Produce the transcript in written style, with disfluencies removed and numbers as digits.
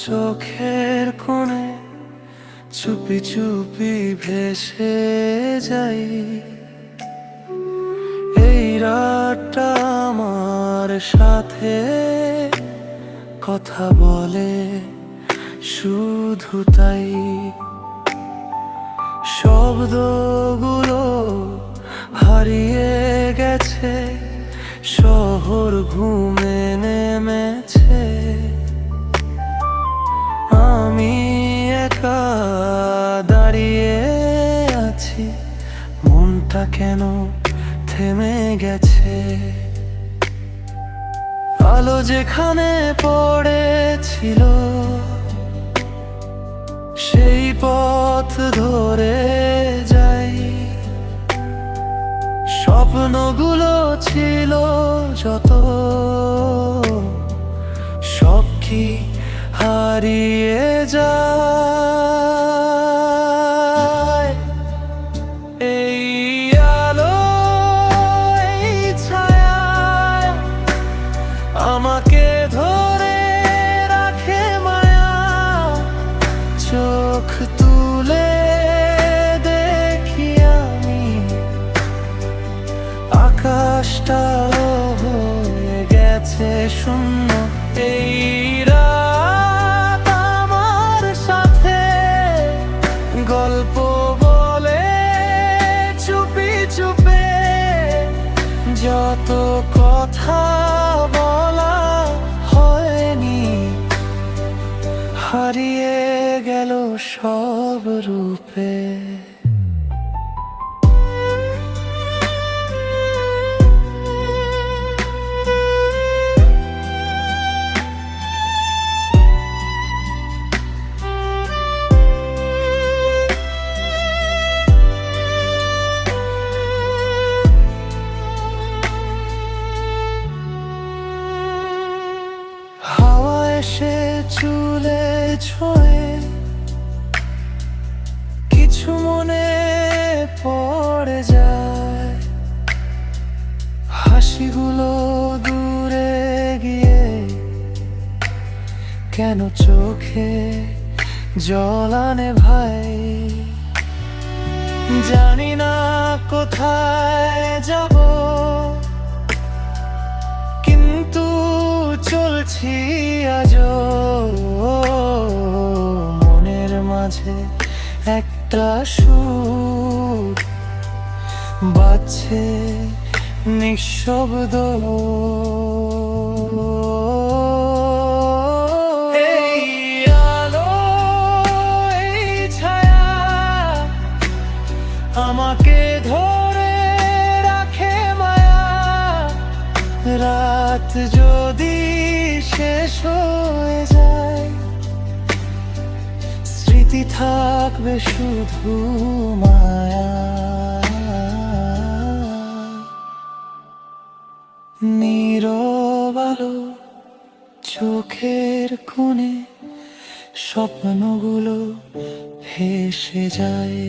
চোখের কোণে চুপি চুপি ভেসে যাই। এই রাতটা আমার সাথে কথা বলে শুধু তাই। শব্দগুলো হারিয়ে গেছে, শহর ঘুমে নেমেছে। আমি একা দাঁড়িয়ে আছি, মনটা কেন থেমে গেছে। আলো যেখানে পড়েছিল সেই পথ ধরে যাই। স্বপ্নগুলো ছিল যত, সব কি হারিয়ে যায়। এই আলো, এই ছায়া আমাকে ধরে রাখে মায়া। চোখ তুলে দেখি আমি, আকাশটা হয়ে গেছে শূন্য। এই রাত আমার সাথে গল্প বলে চুপি চুপে। যত কথা বলা হয়নি হারিয়ে গেল সব রূপে। হাওয়া এসে চুলে ছোঁয়ে, কিছু মনে পড়ে যায়। হাসিগুলো দূরে গিয়ে কেন চোখে জল আনে ভাই। জানি না কোথায় যাব, কিন্তু চলছি আজও। মনের মাঝে একটা সুর বাজছে নিঃশব্দ। এই আলো, এই ছায়া আমাকে ধরে রাখে মায়া। রাত যদি শেষ হয়ে যায়, স্মৃতি থাকবে শুধু মায়া। নীরব আলো চোখের কোণে, স্বপ্নগুলো ভেসে যায়।